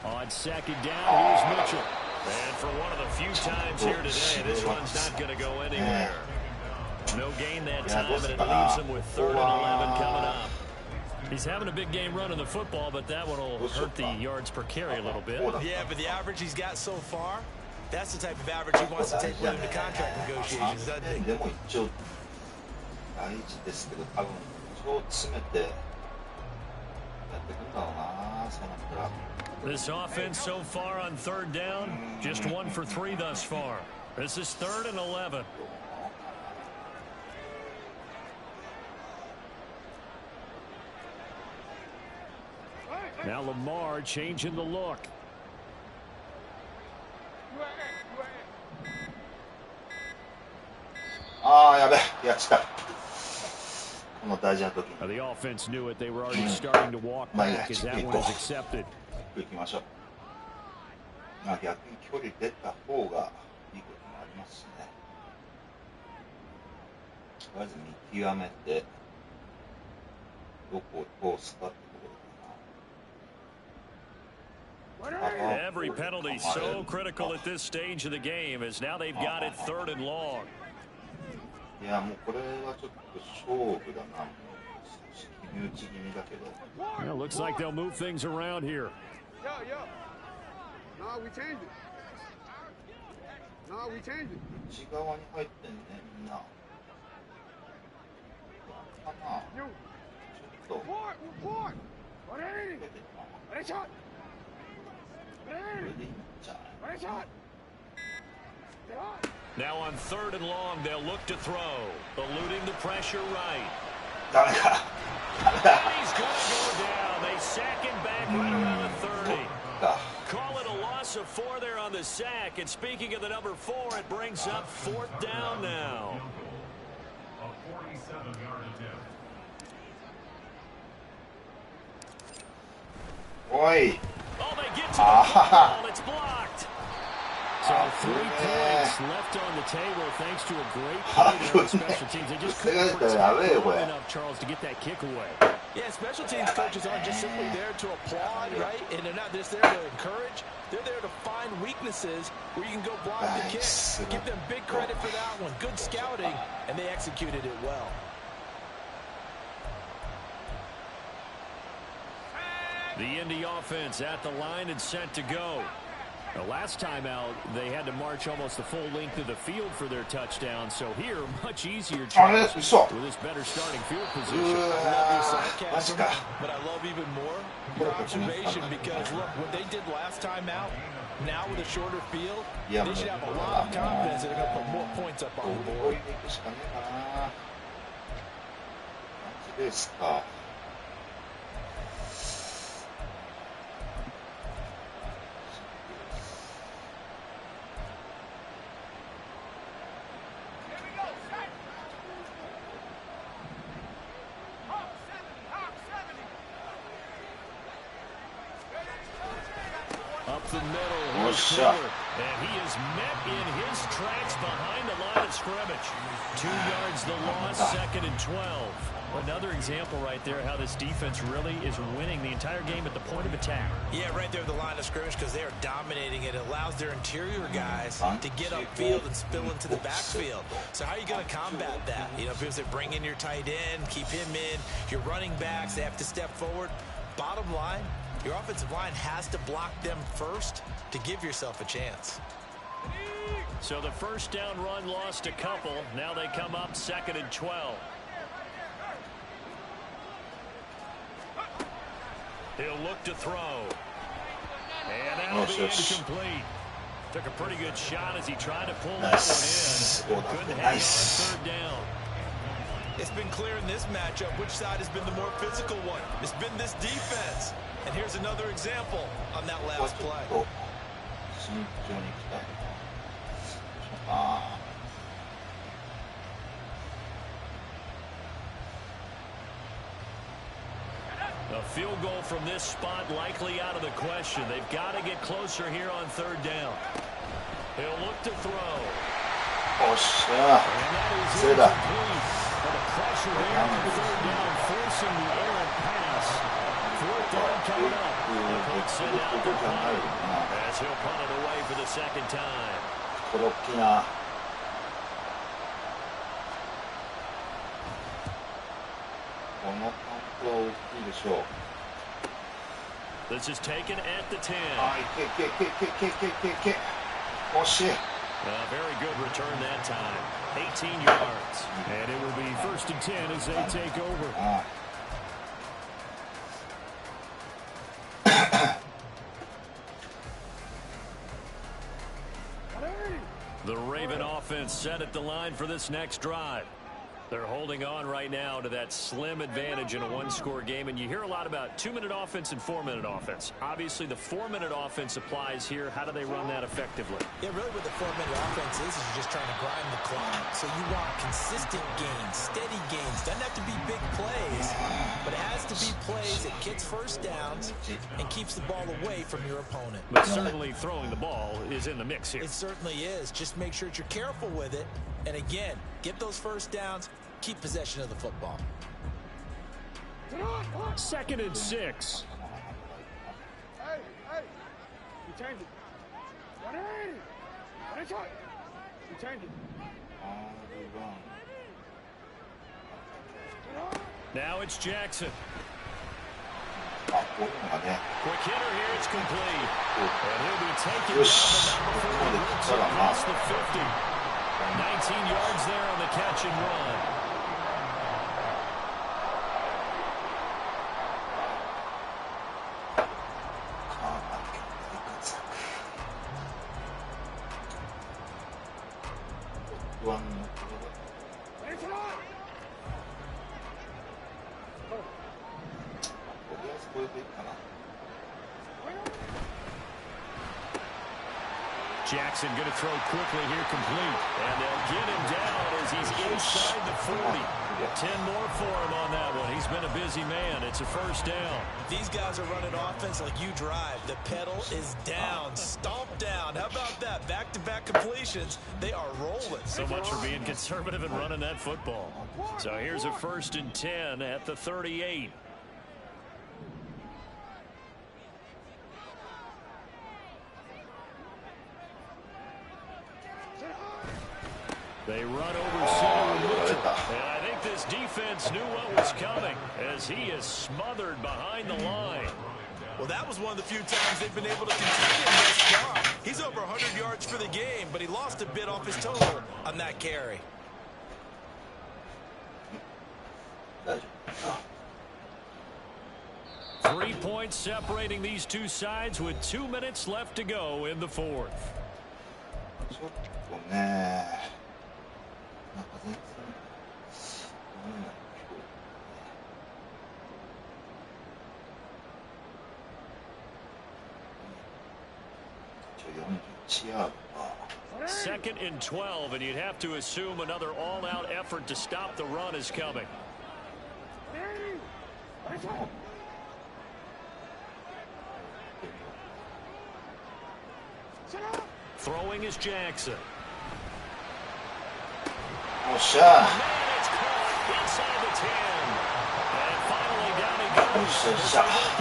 On second down, here's Mitchell. And for one of the few times here today, this one's not going to go anywhere. No gain that time, and it leaves him with 3rd and 11 coming up. He's having a big game running the football, but that one will hurt the yards per carry a little bit. Yeah, but the average he's got so far, that's the type of average he wants to take with him to contract negotiations, doesn't he? でも一応大事ですけど、多分一応詰めてやってくんだろうな、そうなったら。This offense so far on third down, just 1 for 3 thus far. This is 3rd and 11. Now Lamar changing the look.やべえ、やっちゃった。この大事な時に。 The offense knew it. They were already starting to walk back as that one is accepted. 行きましょう。まあ逆に距離出た方がいいこともありますしね。とりあえず見極めてどこを通すかってところ。 Every penalty so critical at this stage of the game as now they've got it 3rd and long. いやもうこれはちょっと勝負だな。決め打ち気味だけど。 Well, looks like they'll move things around here. No, we changed it. No, we changed it. 内側に入ってんねみんな。かな。ちょっと。 Report. What is it? What is shot? これでいいんじゃない。 What is shot? Now on 3rd and long, they'll look to throw, eluding the pressure right. ダメか。 He's going to go down. They sack him back right around the 30. Call it a loss of 4 there on the sack. And speaking of the number 4, it brings up 4th down now. A 47-yard attempt. おい。 Oh, they get to the football. It's blocked. So 3 points left on the table thanks to a great play there on special teams. They just couldn't protect long enough, Charles, to get that kick away. Yeah, special teams coaches aren't just simply there to applaud, right? And they're not just there to encourage. They're there to find weaknesses where you can go block the kick. Give them big credit for that one. Good scouting, and they executed it well. The Indy offense at the line and set to go. The last time out, they had to march almost the full length of the field for their touchdown. So here, much easier chance with this better starting field position. I love your sarcasm, but I love even more your observation because, look, what they did last time out, now with a shorter field, they should have a lot of confidence that they're going to put more points up on the board. ですか。 Up the middle, here's Fuller, and he is met in his tracks behind the line of scrimmage. 2 yards the loss, 2nd and 12. Another example right there how this defense really is winning the entire game at the point of attack. Yeah, right there at the line of scrimmage because they are dominating it. It allows their interior guys to get upfield and spill into the backfield. So how are you going to combat that? You know, because they bring in your tight end, keep him in, your running backs, they have to step forward. Bottom line, your offensive line has to block them first to give yourself a chance. So the first down run lost a couple. Now they come up 2nd and 12. He'll look to throw. And that'll be incomplete. Took a pretty good shot as he tried to pull that one in. Couldn't hang on 3rd down. It's been clear in this matchup which side has been the more physical one. It's been this defense. And here's another example on that last play. A field goal from this spot likely out of the question. They've got to get closer here on 3rd down. He'll look to throw. And that is incomplete. But the pressure there on 3rd down, forcing the errant pass. 4th down coming up. The Colts send out their punter as he'll punt it away for the 2nd time. This is taken at the 10. A very good return that time. 18 yards. And it will be 1st and 10 as they take over. offense set at the line for this next drive. They're holding on right now to that slim advantage in a one-score game, and you hear a lot about 2-minute offense and 4-minute offense. Obviously, the 4-minute offense applies here. How do they run that effectively? Yeah, really what the 4-minute offense is you're just trying to grind the clock. So you want consistent gains, steady gains. Doesn't have to be big plays, but it has to be plays that gets first downs and keeps the ball away from your opponent. But certainly throwing the ball is in the mix here. It certainly is. Just make sure that you're careful with it. And again, get those first downs, keep possession of the football. 2nd and 6. Hey, you change it. 180. 180. You change it. Now it's Jackson. あ、こういうのがね。 Quick hitter here, it's complete. And he'll be taken よし。 down こ the こまで来たらな。 across the 50. 19 yards there on the catch and run. Jackson going to throw quickly here, complete. And they'll get him down as he's inside the 40. 10 more for him on that one. He's been a busy man. It's a first down. These guys are running offense like you drive. The pedal is down, stomp down. How about that? Back-to-back completions. They are rolling. So much for being conservative and running that football. So here's a 1st and 10 at the 38. They run over center with Mitchell. And I think this defense knew what was coming as he is smothered behind the line. Well, that was one of the few times they've been able to contain him thus far. He's over 100 yards for the game, but he lost a bit off his total on that carry. Three points separating these two sides with 2 minutes left to go in the 4th. ちょっとね。 なんか全然、41ヤードか。 2nd and 12, and you'd have to assume another all-out effort to stop the run is coming. Throwing is Jackson. おっしゃ。 Inside the 10. And finally down he goes. Inside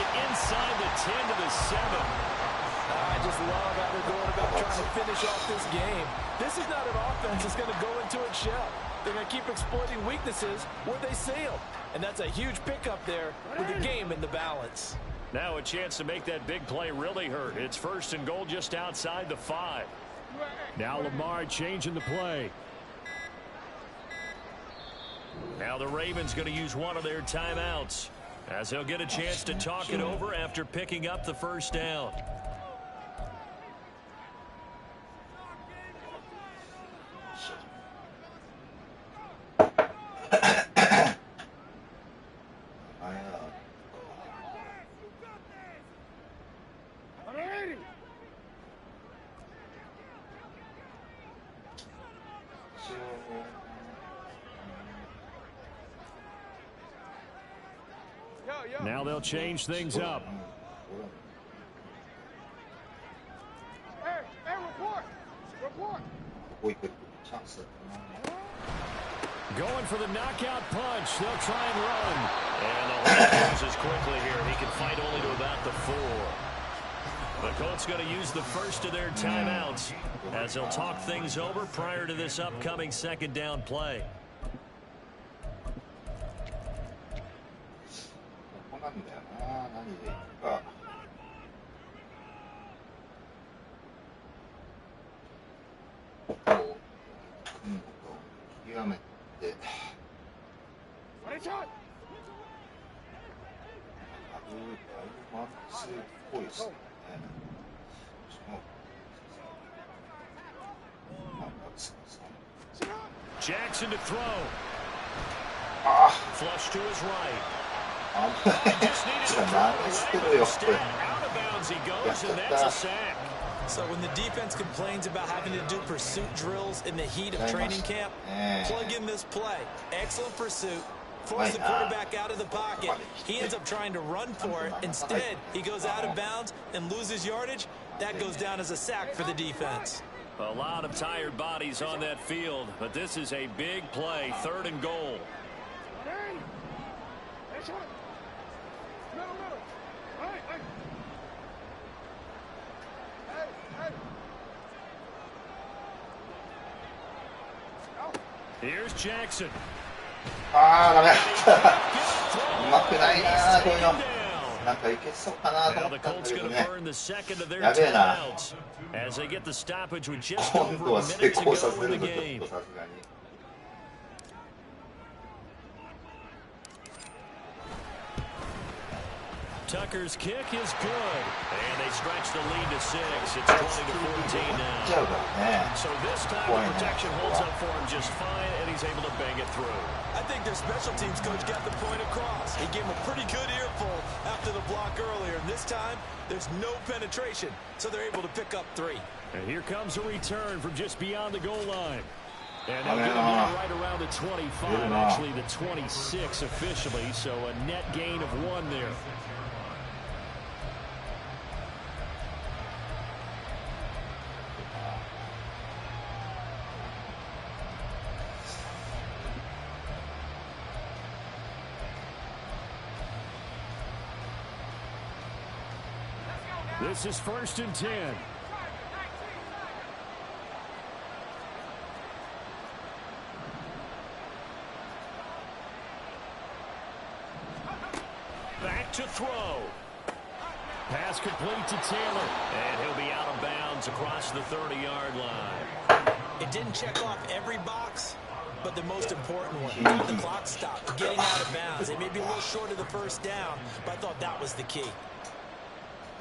the 10 to the 7. I just love how they're going about trying to finish off this game. This is not an offense that's going to go into its shell. They're going to keep exploiting weaknesses where they see them. And that's a huge pickup there with the game in the balance. Now a chance to make that big play really hurt. It's 1st and goal just outside the 5. Now Lamar changing the play. Now the Ravens going to use one of their timeouts as they'll get a chance to talk it over after picking up the 1st down. Now they'll change things up. Hey, report. Going for the knockout punch. They'll try and run. And the line closes quickly here. He can fight only to about the 4. The Colts going to use the first of their timeouts as they'll talk things over prior to this upcoming 2nd down play. Jackson to throw. あ Flush to his right. あ、危ない。つか何してるよ、これ。 Out of bounds he goes, and that's a sack. So when the defense complains about having to do pursuit drills in the heat of training camp, plug in this play. Excellent pursuit. Force the quarterback out of the pocket. He ends up trying to run for it. Instead, he goes out of bounds and loses yardage. That goes down as a sack for the defense. A lot of tired bodies on that field, but this is a big play, 3rd and goal. Here's Jackson. ああ、ダメだった。うまくないな、こういうの。なんかいけそうかなと思ったんだけどね。やべえな。今度は成功させるのちょっとさすがに。Tucker's kick is good, and they stretch the lead to 6. It's 20-14 now. So this time the protection holds up for him just fine, and he's able to bang it through. I think their special teams coach got the point across. He gave him a pretty good earful after the block earlier, and this time there's no penetration, so they're able to pick up 3. And here comes a return from just beyond the goal line. And they'll get him right around the 25, actually the 26 officially, so a net gain of 1 there. This is 1st and 10. Back to throw. Pass complete to Taylor. And he'll be out of bounds across the 30-yard line. It didn't check off every box, but the most important one. The clock stopped, getting out of bounds. It may be a little short of the 1st down, but I thought that was the key.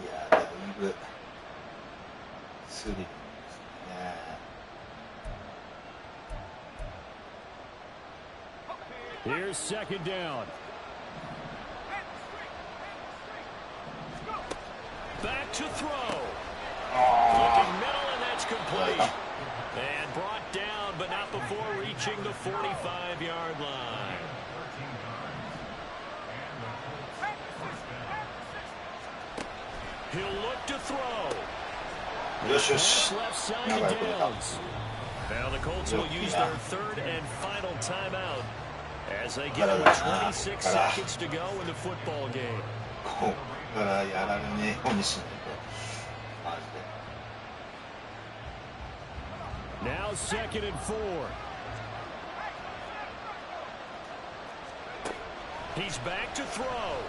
Yeah, that was good. Suited. Yeah. Here's 2nd down. Back to throw. Looking middle, and that's complete. And brought down, but not before reaching the 45-yard line. He'll look to throw. Left side to Downs. Now the Colts will use their 3rd and final timeout as they get over 26 seconds to go in the football game. Now 2nd and 4. He's back to throw.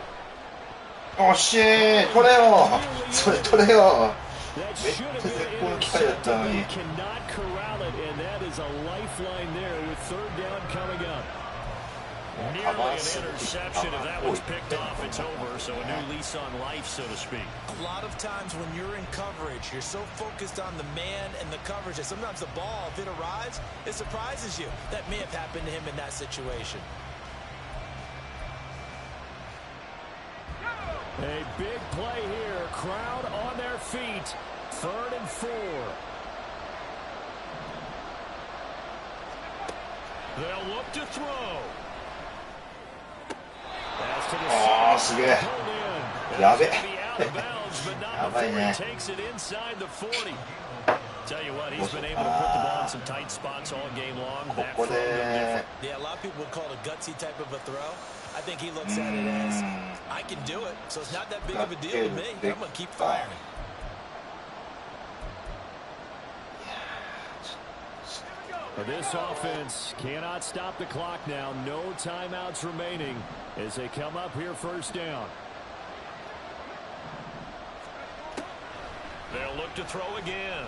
惜しい、取れよ、それ取れよ。めっちゃ絶好の機会だったのに。Nearly an interception. If that one's picked off, it's over. So a new lease on life, so to speak. A lot of times when you're in coverage, you're so focused on the man and the coverage that sometimes the ball, if it arrives, it surprises you. That may have happened to him in that situation. A big play here. Crowd on their feet. 3rd and 4. They'll look to throw. ああ、すげえ。やべ。やばいね。ここで。Yeah, a lot of people would call it a gutsy type of a throw. I think he looks at it as, I can do it, so it's not that big of a deal to me. I'm going to keep firing. This offense cannot stop the clock now. No timeouts remaining as they come up here 1st down. They'll look to throw again.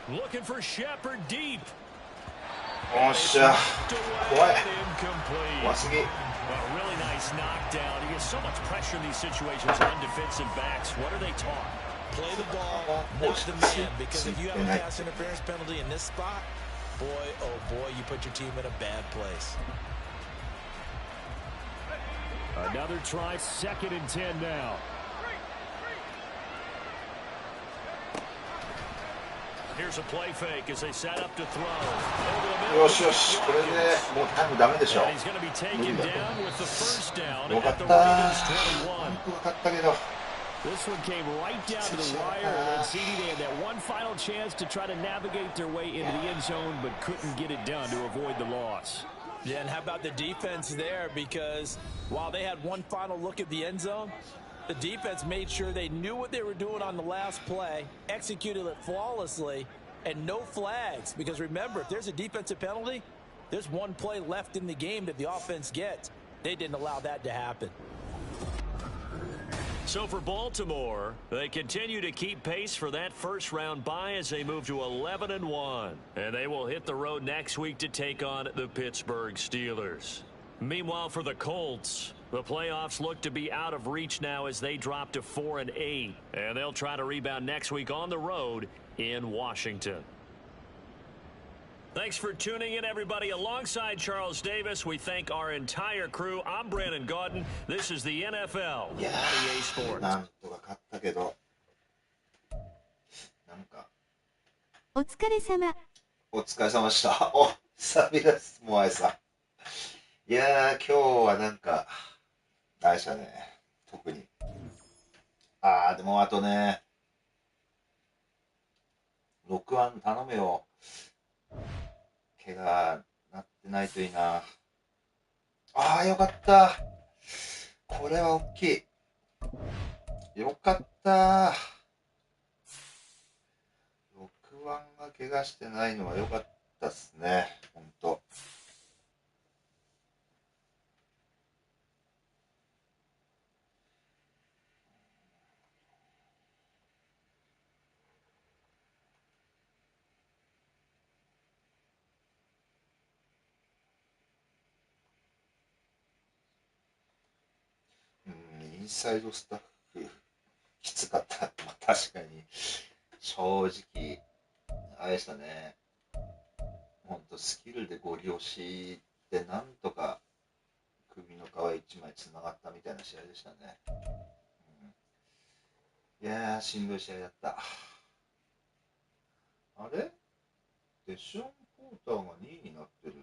Looking for Shepard deep. おっしゃ。怖い。怖すぎ。A really nice knockdown. You get so much pressure in these situations on defensive backs. What are they taught? Play the ball, not the man. Because if you have a pass interference penalty in this spot, oh boy, you put your team in a bad place. Another try, 2nd and 10 now. Here's a play fake as they set up to throw. よしよし、これでもうタイムダメでしょ。 And he's going to be taken down with the first down よか at っ the た。 Ravens 本 21. 当分かったけど。 This one came right down to the wire, and CD, they had that one final chance to try to navigate their way into the end zone, but couldn't get it done to avoid the loss. Yeah, and how about the defense there? Because while they had one final look at the end zone, the defense made sure they knew what they were doing on the last play, executed it flawlessly, and no flags. Because remember, if there's a defensive penalty, there's one play left in the game that the offense gets. They didn't allow that to happen. So for Baltimore, they continue to keep pace for that first-round bye as they move to 11-1. And they will hit the road next week to take on the Pittsburgh Steelers. Meanwhile, for the Colts, the playoffs look to be out of reach now as they drop to 4-8. And they'll try to rebound next week on the road in Washington. Thanks for tuning in, everybody. Alongside Charles Davis, we thank our entire crew. I'm Brandon Gaudin. This is the NFL on EA Sports. なんとか勝ったけど、なんかお疲れ様。お疲れ様でした。お、久々です、モアイさん。いやー、今日はなんか、あれでしたね、特に。でもあとね、6番頼むよ。怪我なってないといいな。よかった。これは大きい。よかった。6番が怪我してないのはよかったっすね。ほんと。インサイドスタッフきつかった。確かに正直あれでしたね。ほんとスキルでゴリ押しでなんとか首の皮一枚つながったみたいな試合でしたね。いやーしんどい試合だった。あれデション・ポーターが2位になってる。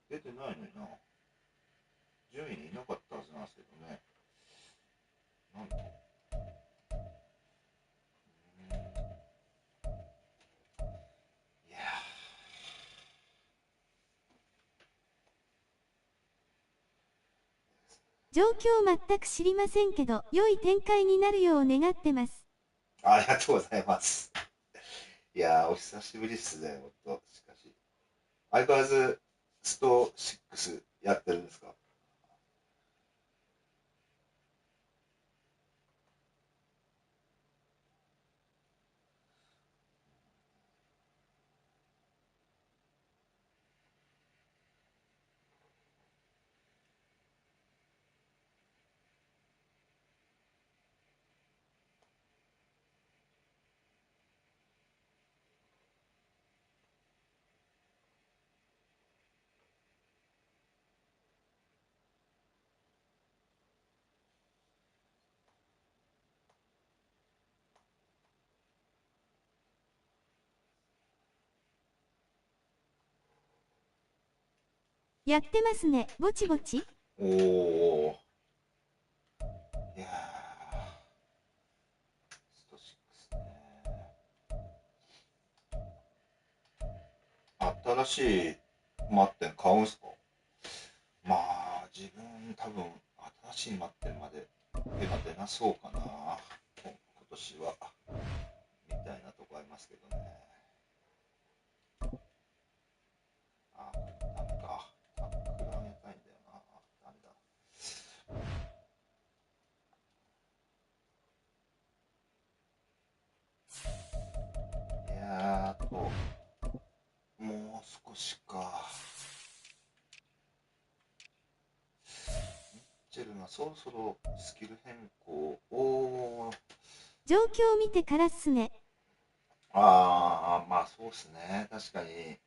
出てないのにな。順位にいなかったはずなんですけどね。なんでいや状況全く知りませんけど、良い展開になるよう願ってます。ありがとうございます。いやー、お久しぶりっすね、ほんと。しかし。相変わらず、スト6やってるんですか？やってますね、ぼちぼち。おー。いやー、スト6ね。新しいマッテン買うんすか？まあ、自分多分新しいマッテンまで手が出なそうかな。今年は。みたいなとこありますけどね。ダメか。タックル上げたいんだよな。ダメだ。いやーもう少しか。ミッチェルがそろそろスキル変更。状況見てからっすね。ああ、まあそうですね。確かに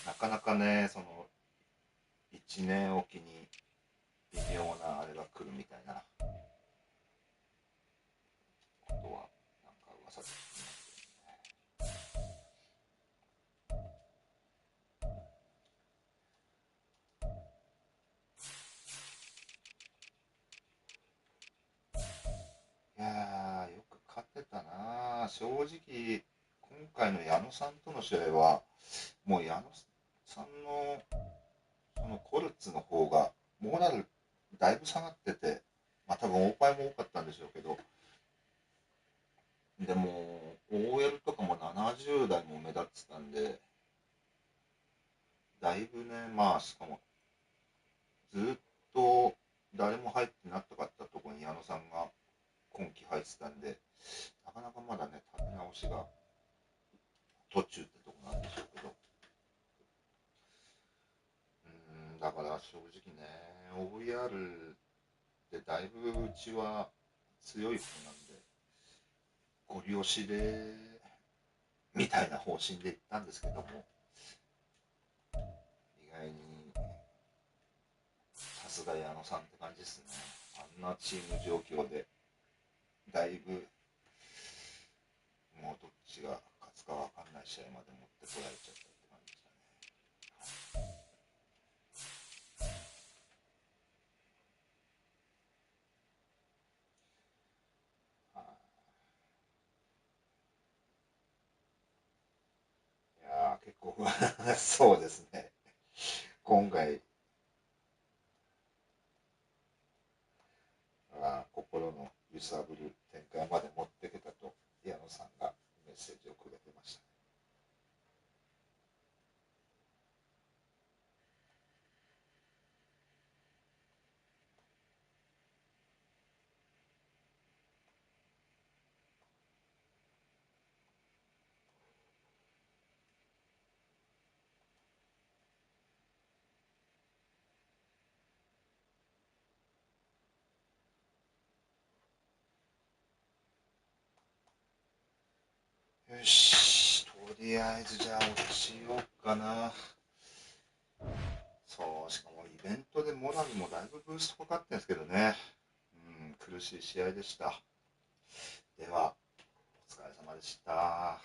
なかなかね、その1年おきに微妙なあれが来るみたいなことはなんか噂で聞きますけどね。いやー、よく勝ってたな。正直今回の矢野さんとの試合はもう矢野さんのそのコルツの方がモラルだいぶ下がってて、まあ多分オーパイも多かったんでしょうけど、でも OL とかも70代も目立ってたんで、だいぶね、まあしかもずっと誰も入ってなかったところに矢野さんが今季入ってたんで、なかなかまだね、立て直しが途中ってとこなんでしょうけど、だから正直ね、OER でだいぶうちは強い方なんで、ご利用しでみたいな方針で行ったんですけども、意外にさすが矢野さんって感じですね。あんなチーム状況でだいぶもうどっちが勝つか分かんない試合まで持ってこられちゃったって感じでしたね。いやー結構そうですね。今回は心の揺さぶる展開まで持ってけたと矢野さんがメッセージをくれてましたね。よし、とりあえずじゃあ落ちようかな。そう、しかもイベントでモラルもだいぶブーストかかってるんですけどね。苦しい試合でした。では、お疲れ様でした。